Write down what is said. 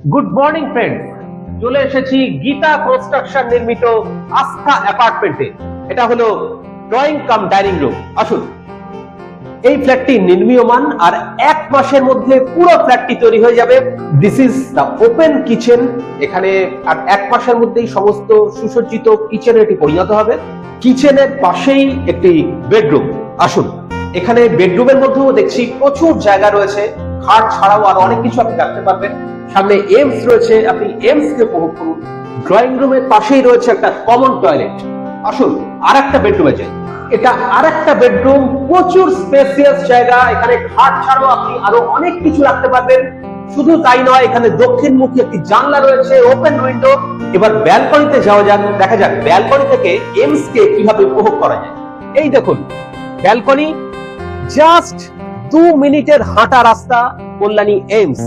Good morning friends, চলে এসেছি Gita construction নির্মিত আস্থা অ্যাপার্টমেন্টে। এটা হলো ড্রয়িং কাম ডাইনিং রুম। আসুন, এই ফ্ল্যাটটি নির্মীয়মান আর 1 মাসের মধ্যে পুরো ফ্ল্যাটটি তৈরি হয়ে যাবে। This is the open kitchen. এখানে আর 1 মাসের মধ্যেই সমস্ত সুসজ্জিত কিচেনে এটি পরিণত হবে। কিচেনের পাশেই একটি বেডরুম। আসুন, এখানে বেডরুমের মধ্যেও দেখছি প্রচুর জায়গা রয়েছে। খাট ছাড়াও আরো অনেক কিছু আপনি রাখতে পারবেন। সামনে এমস রয়েছে, আপনি এমস কে উপভোগ করুন। ড্রয়িং রুমের পাশেই রয়েছে একটা কমন টয়লেট। আসুন, আরেকটা বেডরুমে যাই। এটা আরেকটা বেডরুম, প্রচুর স্পেসিয়াস জায়গা। এখানে খাট ছাড়াও আপনি আরো অনেক কিছু রাখতে পারবেন। শুধু তাই নয়, এখানে দক্ষিণমুখী একটি জানলা রয়েছে, ওপেন উইন্ডো। এবার ব্যালকনিতে যাওয়া যাক, দেখা যাক ব্যালকনি থেকে এমস কে কিভাবে উপভোগ করা যায়। এই দেখুন ব্যালকনি, জাস্ট 2 মিনিটের হাঁটা রাস্তা কল্যাণী এমস।